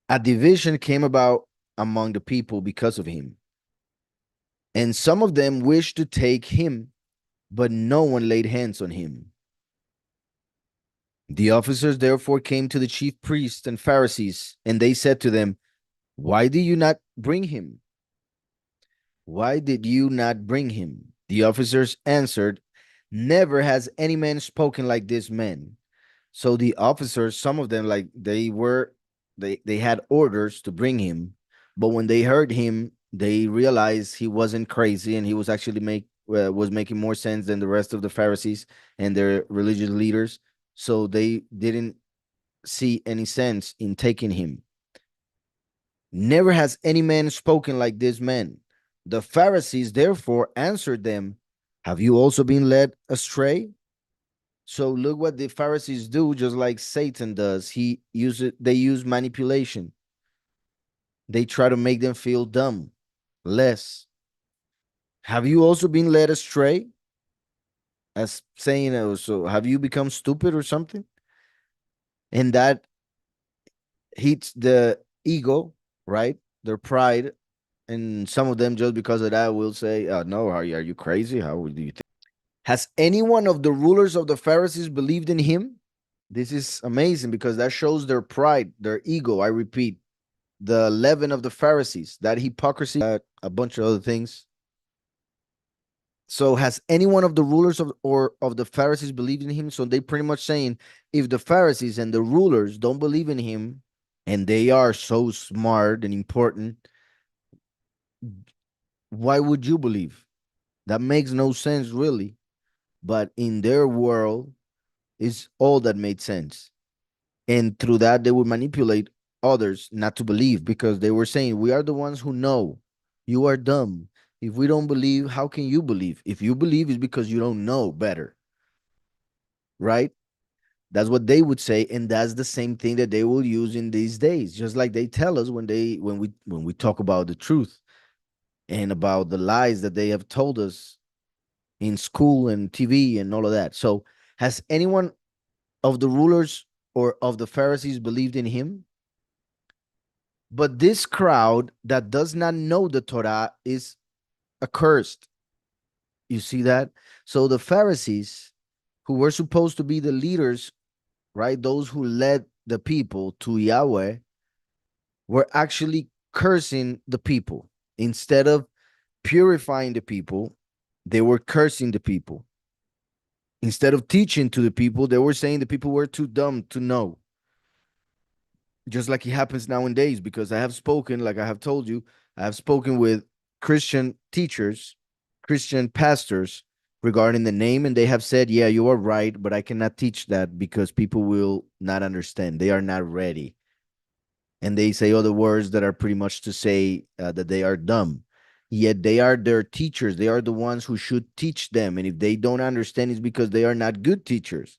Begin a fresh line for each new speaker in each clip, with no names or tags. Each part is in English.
A division came about among the people because of him, and some of them wished to take him, but no one laid hands on him. The officers therefore came to the chief priests and Pharisees, and they said to them, "Why do you not bring him? Why did you not bring him?" The officers answered, "Never has any man spoken like this man." So the officers, some of them, like they had orders to bring him, but when they heard him, they realized he wasn't crazy and he was actually was making more sense than the rest of the Pharisees and their religious leaders. So they didn't see any sense in taking him. Never has any man spoken like this man. The Pharisees therefore answered them, "Have you also been led astray?" So look what the Pharisees do, just like Satan does. They use manipulation. They try to make them feel dumb, less. Have you also been led astray? As saying, so have you become stupid or something? And that hits the ego, right? Their pride. And some of them, just because of that, will say, no, are you crazy? How do you think? Has any one of the rulers of the Pharisees believed in him? This is amazing because that shows their pride, their ego. I repeat, the leaven of the Pharisees, that hypocrisy, a bunch of other things. So has any one of the rulers of the Pharisees believed in him? So they pretty much saying, if the Pharisees and the rulers don't believe in him, and they are so smart and important, why would you believe? That makes no sense, really. But in their world, is all that made sense. And through that, they would manipulate others not to believe because they were saying, we are the ones who know. You are dumb. If we don't believe, how can you believe? If you believe, it's because you don't know better, right? That's what they would say, and that's the same thing that they will use in these days. Just like they tell us when we talk about the truth and about the lies that they have told us in school and TV and all of that. So, has anyone of the rulers or of the Pharisees believed in him? But this crowd that does not know the Torah is accursed. You see that? So the Pharisees, who were supposed to be the leaders, right? Those who led the people to Yahweh, were actually cursing the people. Instead of purifying the people, they were cursing the people. Instead of teaching to the people, they were saying the people were too dumb to know. Just like it happens nowadays, because I have spoken, like I have told you, I have spoken with Christian teachers, Christian pastors regarding the name, and they have said, yeah, you are right, but I cannot teach that because people will not understand. They are not ready. And they say other words that are pretty much to say that they are dumb. Yet they are their teachers. They are the ones who should teach them. And if they don't understand, it's because they are not good teachers.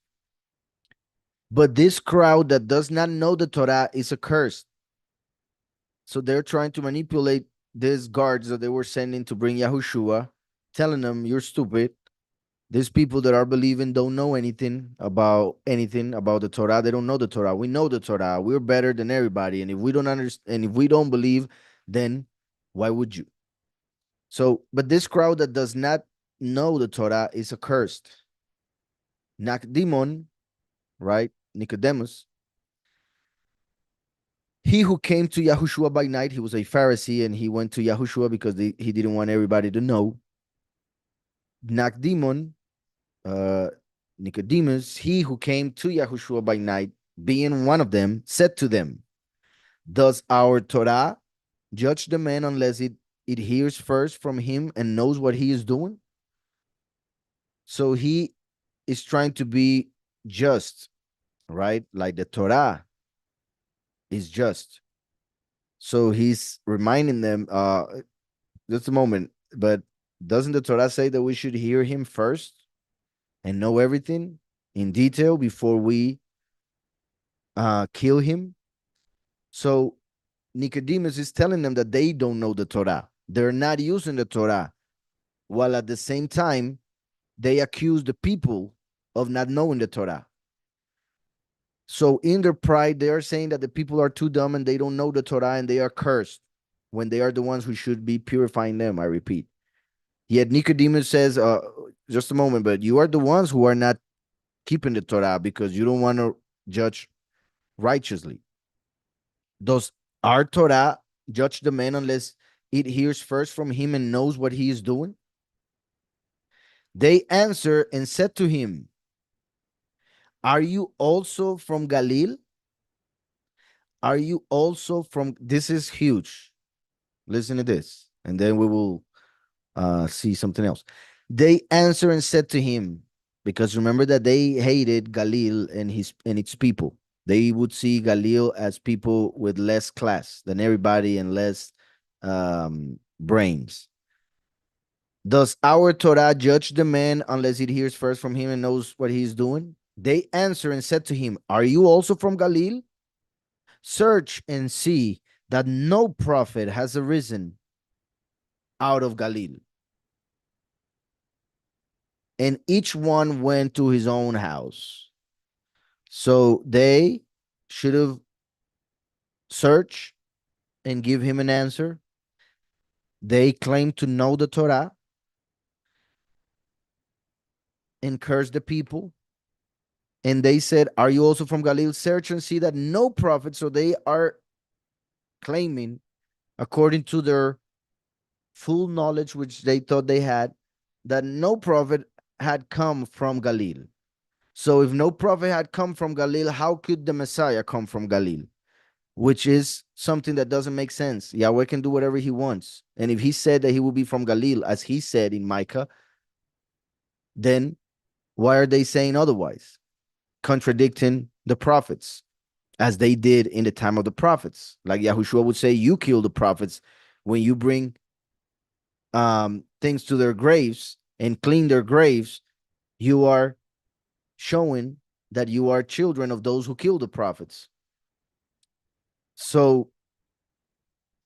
But this crowd that does not know the Torah is accursed. So they're trying to manipulate these guards that they were sending to bring Yahushua, telling them, you're stupid. These people that are believing don't know anything about the Torah. They don't know the Torah. We know the Torah. We're better than everybody. And if we don't understand, and if we don't believe, then why would you? So, but this crowd that does not know the Torah is accursed. Nakdimon, right? Nicodemus, he who came to Yahushua by night, he was a Pharisee, and he went to Yahushua because he didn't want everybody to know. Nakdimon, uh, Nicodemus, he who came to Yahushua by night, being one of them, said to them, does our Torah judge the man unless it hears first from him and knows what he is doing? So he is trying to be just, right? Like the Torah is just. So he's reminding them, just a moment, but doesn't the Torah say that we should hear him first and know everything in detail before we kill him? So Nicodemus is telling them that they don't know the Torah. They're not using the Torah, while at the same time, they accuse the people of not knowing the Torah. So in their pride, they are saying that the people are too dumb and they don't know the Torah and they are cursed when they are the ones who should be purifying them. I repeat. Yet Nicodemus says, just a moment, but you are the ones who are not keeping the Torah because you don't want to judge righteously. Does our Torah judge the man unless it hears first from him and knows what he is doing? They answered and said to him, are you also from Galilee? Are you also from, this is huge. Listen to this, and then we will see something else. They answered and said to him, because remember that they hated Galil and its people. They would see Galil as people with less class than everybody and less brains. Does our Torah judge the man unless it hears first from him and knows what he is doing? They answered and said to him, are you also from Galil? Search and see that no prophet has arisen out of Galilee. And each one went to his own house. So they should have searched and give him an answer. They claimed to know the Torah and cursed the people. And they said, are you also from Galilee? Search and see that no prophet. So they are claiming, according to their full knowledge, which they thought they had, that no prophet had come from Galilee. So if no prophet had come from Galilee, how could the Messiah come from Galilee? Which is something that doesn't make sense. Yahweh can do whatever he wants. And if he said that he will be from Galilee, as he said in Micah, then why are they saying otherwise? Contradicting the prophets, as they did in the time of the prophets. Like Yahushua would say, you kill the prophets when you bring things to their graves and clean their graves. You are showing that you are children of those who killed the prophets. So,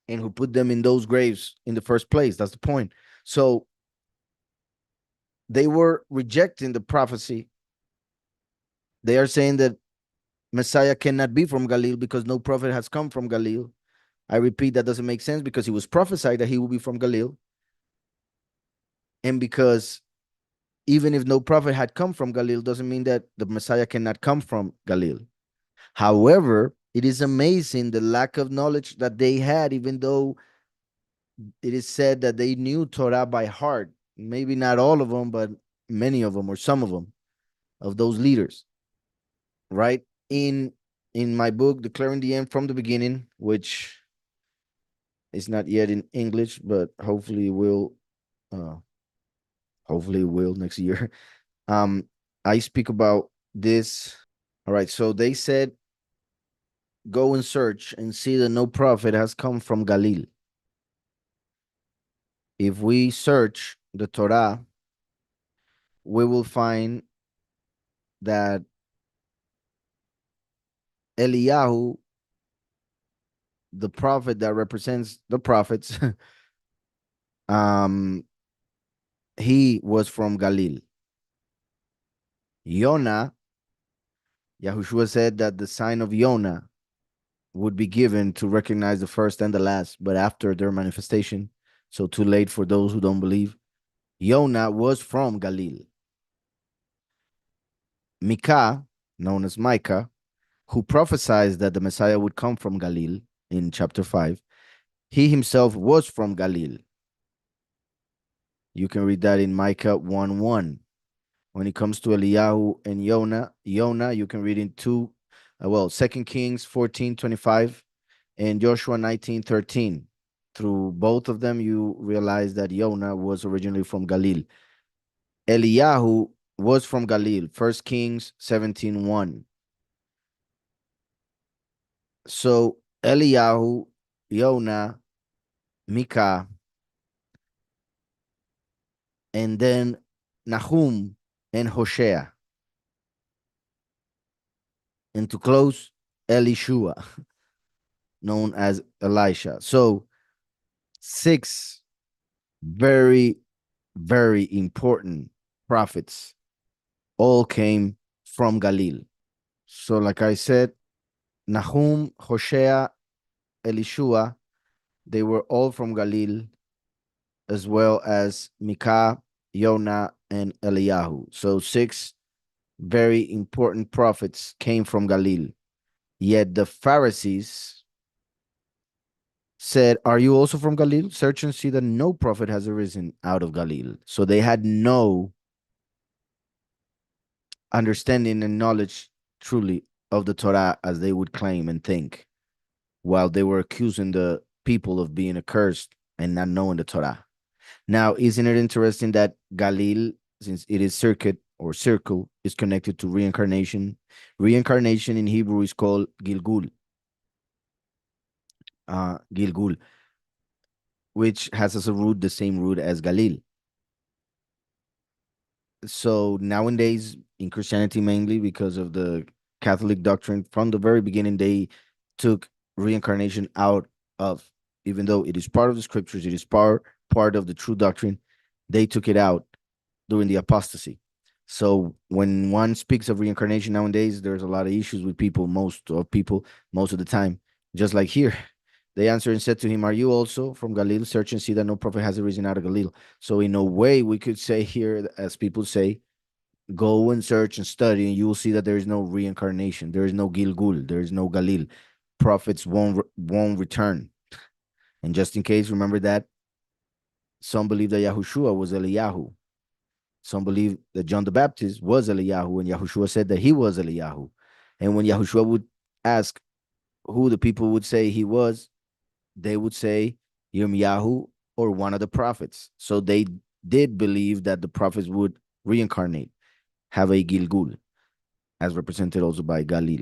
and who put them in those graves in the first place. That's the point. So they were rejecting the prophecy. They are saying that Messiah cannot be from Galilee because no prophet has come from Galilee. I repeat, that doesn't make sense because he was prophesied that he will be from Galilee. And because even if no prophet had come from Galilee, doesn't mean that the Messiah cannot come from Galilee. However, it is amazing the lack of knowledge that they had, even though it is said that they knew Torah by heart. Maybe not all of them, but many of them or some of them, of those leaders, right? In my book, Declaring the End from the Beginning, which is not yet in English, but uh hopefully it will next year. I speak about this. All right, so they said, go and search and see that no prophet has come from Galilee. If we search the Torah, we will find that Eliyahu, the prophet that represents the prophets, um, he was from Galilee. Yonah, Yahushua said that the sign of Yonah would be given to recognize the first and the last, but after their manifestation, so too late for those who don't believe. Yonah was from Galilee. Micah, known as Micah, who prophesied that the Messiah would come from Galilee in chapter 5, he himself was from Galilee. You can read that in Micah 1:1. When it comes to Eliyahu and Yonah, you can read in 2 Kings 14:25 and Joshua 19:13. Through both of them, you realize that Yonah was originally from Galilee. Eliyahu was from Galilee, 1 Kings 17:1. So Eliyahu, Yonah, Micah, and then Nahum and Hosea. And to close, Elishua, known as Elisha. So 6 very, very important prophets all came from Galilee. So, like I said, Nahum, Hoshea, Elishua, they were all from Galil, as well as Micah, Yonah, and Eliyahu. So, six very important prophets came from Galil. Yet the Pharisees said, "Are you also from Galil? Search and see that no prophet has arisen out of Galil." So they had no understanding and knowledge truly of the Torah as they would claim and think, while they were accusing the people of being accursed and not knowing the Torah. Now, isn't it interesting that Galil, since it is circuit or circle, is connected to reincarnation? Reincarnation in Hebrew is called Gilgul. Gilgul, which has as a root the same root as Galil. So nowadays in Christianity, mainly because of the Catholic doctrine, from the very beginning, they took reincarnation out of, even though it is part of the scriptures, it is part of the true doctrine, they took it out during the apostasy. So when one speaks of reincarnation nowadays, there's a lot of issues with people, most of the time. Just like here, they answered and said to him, "Are you also from Galil? Search and see that no prophet has arisen out of Galil." So in a way, we could say here, as people say, go and search and study, and you will see that there is no reincarnation, there is no Gilgul, there is no Galil. Prophets won't return. And just in case, remember that some believe that Yahushua was Eliyahu. Some believe that John the Baptist was Eliyahu, and Yahushua said that he was Eliyahu. And when Yahushua would ask who the people would say he was, they would say Yirmiyahu or one of the prophets. So they did believe that the prophets would reincarnate, have a Gilgul, as represented also by Galil.